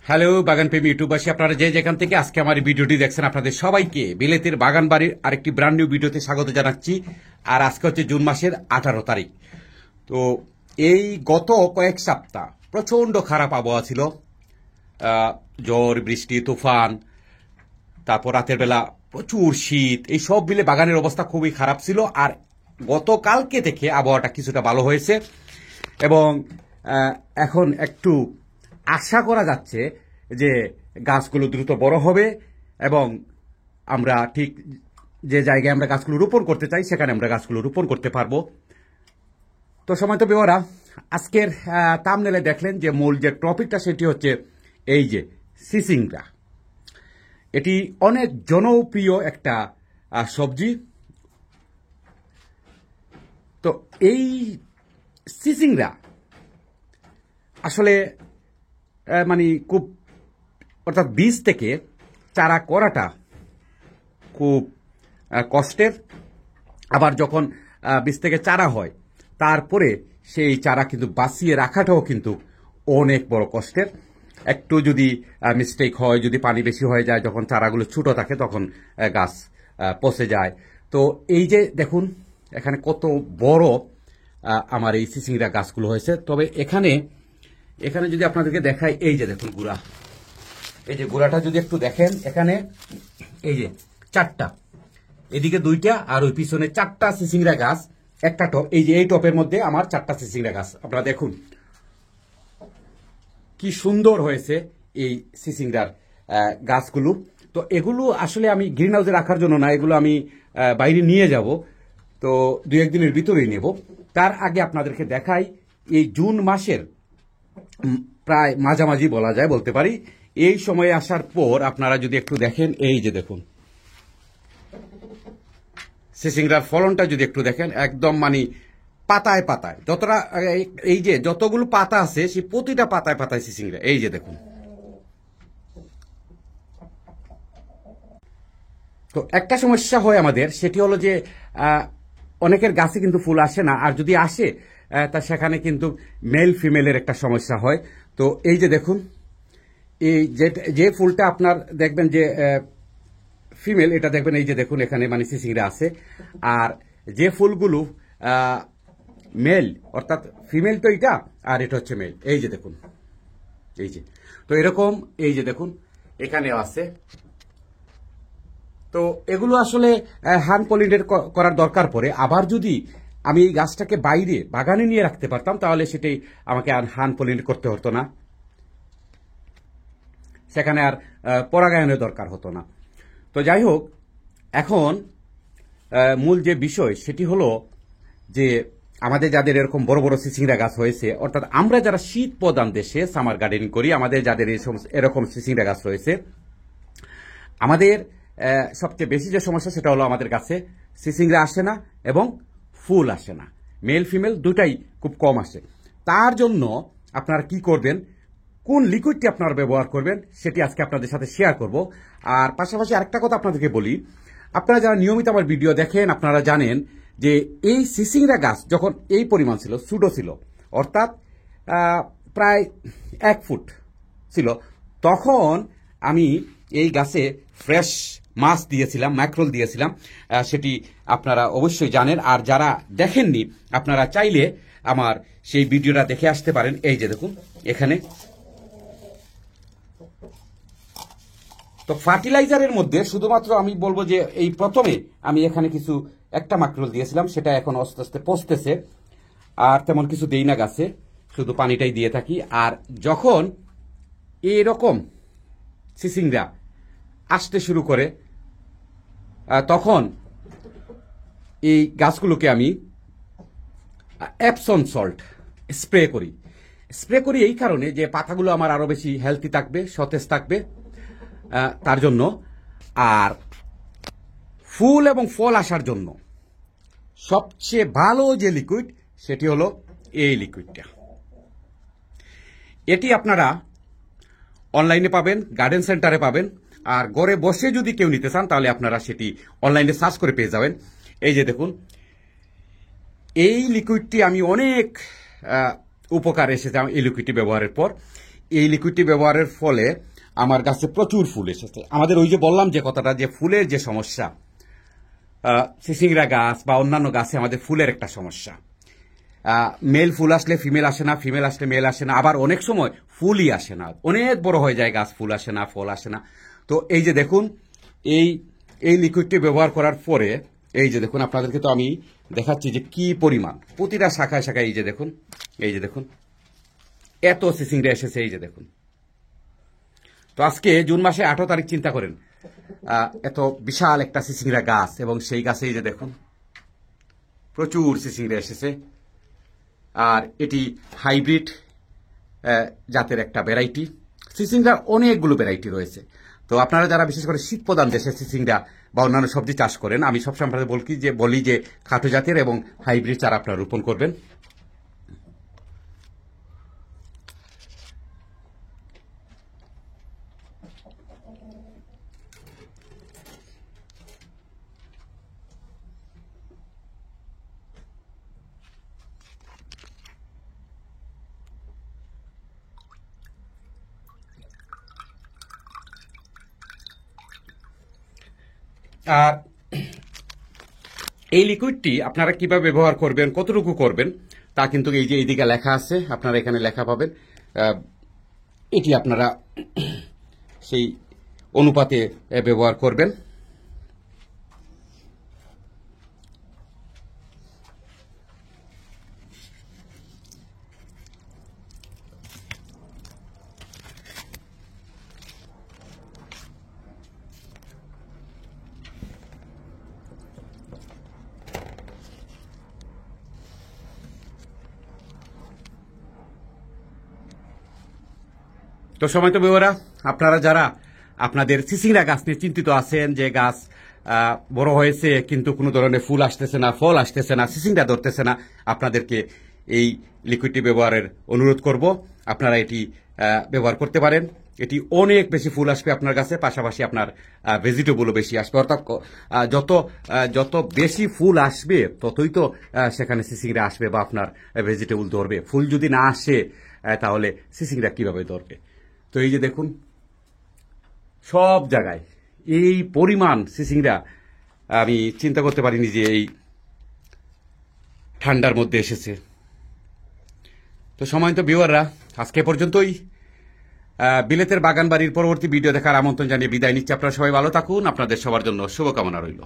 Hello বাগান প্রেমী ইউটিউবাসী, আপনারা যে যেখান থেকে আজকে আমার এই ভিডিওটি দেখছেন আপনাদের সবাইকে বিলেতের বাগান বাড়ির আরেকটি ব্র্যান্ড নিউ ভিডিওতে স্বাগত জানাচ্ছি। আর আজকে হচ্ছে জুন মাসের 18 তারিখ। তো এই গত কয়েক সপ্তাহ প্রচণ্ড খারাপ আবহাওয়া ছিল। ঝড় বৃষ্টি তুফান, তারপর রাতের বেলা প্রচুর শীত, এই সব মিলে বাগানের অবস্থা খুবই খারাপ ছিল। আর গতকালকে থেকে আবহাওয়াটা কিছুটা ভালো হয়েছে এবং এখন একটু আশা করা যাচ্ছে যে গাছগুলো দ্রুত বড় হবে এবং আমরা ঠিক যে জায়গায় আমরা গাছগুলো রোপণ করতে চাই সেখানে আমরা গাছগুলো রোপণ করতে পারবো। তো সময় তো বেওরা, আজকের থাম্বনেলে দেখলেন যে মূল যে টপিকটা সেটি হচ্ছে এই যে সিসিংরা। এটি অনেক জনপ্রিয় একটা সবজি। তো এই সিসিংরা আসলে মানে খুব, অর্থাৎ বীজ থেকে চারা করাটা খুব কষ্টের। আবার যখন বীজ থেকে চারা হয় তারপরে সেই চারা কিন্তু বাঁচিয়ে রাখাটাও কিন্তু অনেক বড় কষ্টের। একটু যদি মিস্টেক হয়, যদি পানি বেশি হয়ে যায়, যখন চারাগুলো ছোট থাকে তখন গাছ পচে যায়। তো এই যে দেখুন এখানে কত বড় আমার এই সিসিংরা গাছগুলো হয়েছে। তবে এখানে যদি আপনাদেরকে দেখাই, এই যে দেখুন গুড়া, এই যে গুড়াটা যদি একটু দেখেন, এখানে এই যে চারটা, এদিকে দুইটা আর ওই পিছনে চারটা সিসিংরা গাছ। একটা টপ, এই যে এই টপের মধ্যে আমার চারটা সিসিংরা গাছ। আপনারা দেখুন কি সুন্দর হয়েছে এই সিসিংরার গাছগুলো। তো এগুলো আসলে আমি গ্রিন হাউসে রাখার জন্য না, এগুলো আমি বাইরে নিয়ে যাব। তো দুই একদিনের ভিতরেই নেব। তার আগে আপনাদেরকে দেখাই, এই জুন মাসের প্রায় মাঝামাঝি বলা যায়, বলতে পারি, এই সময়ে আসার পর আপনারা যদি একটু দেখেন, এই যে দেখুন সিসিংরার ফলনটা যদি একটু দেখেন, একদম মানে পাতায় পাতায় যতটা, এই যে যতগুলো পাতা আছে সেই প্রতিটা পাতায় পাতায় সিসিংরা। এই যে দেখুন। তো একটা সমস্যা হয় আমাদের, সেটি হলো যে অনেকের গাছে কিন্তু ফুল আসে না, আর যদি আসে তা সেখানে কিন্তু মেল ফিমেলের একটা সমস্যা হয়। তো এই যে দেখুন, এই যে ফুলটা আপনার দেখবেন যে ফিমেল, এটা দেখবেন এই যে দেখুন এখানে মানে সিসিংরা আছে। আর যে ফুলগুলো মেল, অর্থাৎ ফিমেল তো এটা, আর এটা হচ্ছে মেল। এই যে দেখুন, এই যে, তো এরকম এই যে দেখুন এখানেও আছে। তো এগুলো আসলে হ্যান্ড পলিনেট করার দরকার পড়ে। আবার যদি আমি এই গাছটাকে বাইরে বাগানে নিয়ে রাখতে পারতাম তাহলে সেটাই আমাকে আর হ্যান্ড পলিনেট করতে হতো না, সেখানে আর পরাগায়নের দরকার হতো না। তো যাই হোক, এখন মূল যে বিষয় সেটি হলো যে আমাদের যাদের এরকম বড় বড় সিসিংরা গাছ হয়েছে, অর্থাৎ আমরা যারা শীত প্রধান দেশে সামার গার্ডেনিং করি, আমাদের যাদের এরকম সিসিংরা গাছ রয়েছে, আমাদের সবচেয়ে বেশি যে সমস্যা সেটা হলো আমাদের গাছে সিসিংরা আসে না এবং ফুল আসে না, মেল ফিমেল দুটাই খুব কম আসে। তার জন্য আপনারা কি করবেন, কোন লিকুইডটি আপনারা ব্যবহার করবেন সেটি আজকে আপনাদের সাথে শেয়ার করব। আর পাশাপাশি আরেকটা কথা আপনাদেরকে বলি, আপনারা যারা নিয়মিত আমার ভিডিও দেখেন আপনারা জানেন যে এই সিসিংরা গাছ যখন এই পরিমাণ ছিল, ছোটো ছিল, অর্থাৎ প্রায় 1 ফুট ছিল, তখন আমি এই গাছে ফ্রেশ মাছ দিয়েছিলাম, ম্যাক্রোল দিয়েছিলাম। সেটি আপনারা অবশ্যই জানেন। আর যারা দেখেননি আপনারা চাইলে আমার সেই ভিডিওটা দেখে আসতে পারেন। এই যে দেখুন এখানে। তো ফার্টিলাইজারের মধ্যে শুধুমাত্র আমি বলবো যে এই প্রথমে আমি এখানে একটা ম্যাক্রোল দিয়েছিলাম, সেটা এখন আস্তে আস্তে পচতেছে, আর তেমন কিছু দেই না গাছে, শুধু পানিটাই দিয়ে থাকি। আর যখন এরকম সিসিংরা আসতে শুরু করে তখন এই গাছগুলোকে আমি এপসন সল্ট স্প্রে করি এই কারণে যে পাতাগুলো আমার আরো বেশি হেলদি থাকবে, সতেজ থাকবে, তার জন্য। আর ফুল এবং ফল আসার জন্য সবচেয়ে ভালো যে লিকুইড সেটি হলো এই লিকুইডটা। এটি আপনারা অনলাইনে পাবেন, গার্ডেন সেন্টারে পাবেন। আর ঘরে বসে যদি কেউ নিতে চান তাহলে আপনারা সেটি অনলাইনে সার্চ করে পেয়ে যাবেন। এই যে দেখুন, এই লিকুইডটি আমি অনেক উপকার এসেছে এই লিকুইডটি ব্যবহারের পর। এই লিকুইডটি ব্যবহারের ফলে আমার গাছে প্রচুর ফুল এসেছে। আমাদের ওই যে বললাম যে কথাটা, যে ফুলের যে সমস্যা, সিসিংরা গাছ বা অন্যান্য গাছে আমাদের ফুলের একটা সমস্যা, মেল ফুল আসলে ফিমেল আসে না, ফিমেল আসলে মেল আসে না, আবার অনেক সময় ফুলই আসে না, অনেক বড় হয়ে যায় গাছ, ফুল আসে না, ফল আসে না। তো এই যে দেখুন, এই লিকুইডটি ব্যবহার করার পরে এই যে দেখুন, আপনাদেরকে তো আমি দেখাচ্ছি যে কি পরিমাণ প্রতিটা শাখায় শাখায়, এই যে দেখুন এত সিসিংরা এসেছে, এই যে দেখুন। তো আজকে জুন মাসে 18 তারিখ, চিন্তা করেন, এত বিশাল একটা সিসিংরা গাছ, এবং সেই গাছে এই যে দেখুন প্রচুর সিসিংরা এসেছে। আর এটি হাইব্রিড জাতের একটা ভ্যারাইটি। সিসিংরা অনেকগুলো ভ্যারাইটি রয়েছে। তো আপনারা যারা বিশেষ করে শীত প্রধান দেশে সিসিংরা বা অন্যান্য সবজি চাষ করেন, আমি সবসময় আপনাদের বলি যে খাটো জাতের এবং হাইব্রিড চারা আপনারা রোপণ করবেন। আর এই লিকুইডটি আপনারা কিভাবে ব্যবহার করবেন, কতটুকু করবেন, তা কিন্তু এই যে এইদিকে লেখা আছে, আপনারা এখানে লেখা পাবেন। এটি আপনারা সেই অনুপাতে ব্যবহার করবেন। তো সময় তো বিবরা, আপনারা যারা আপনাদের সিসিংরা গাছ নিয়ে চিন্তিত আছেন, যে গাছ বড় হয়েছে কিন্তু কোনো ধরনের ফুল আসতেছে না, ফল আসতেছে না, সিসিংরা ধরতেছে না, আপনাদেরকে এই লিকুইডটি ব্যবহারের অনুরোধ করব। আপনারা এটি ব্যবহার করতে পারেন। এটি অনেক বেশি ফুল আসবে আপনার গাছে, পাশাপাশি আপনার ভেজিটেবলও বেশি আসবে। অর্থাৎ যত বেশি ফুল আসবে ততই তো সেখানে সিসিংরা আসবে বা আপনার ভেজিটেবল ধরবে। ফুল যদি না আসে তাহলে সিসিংরা কিভাবে ধরবে? তো এই যে দেখুন, সব জায়গায় এই পরিমাণ সিসিংরা আমি চিন্তা করতে পারিনি যে এই ঠান্ডার মধ্যে এসেছে। তো সময় তো ভিউয়াররা, আজকে পর্যন্তই। বিলেতের বাগান বাড়ির পরবর্তী ভিডিও দেখার আমন্ত্রণ জানিয়ে বিদায় নিচ্ছি। আপনারা সবাই ভালো থাকুন। আপনাদের সবার জন্য শুভকামনা রইল।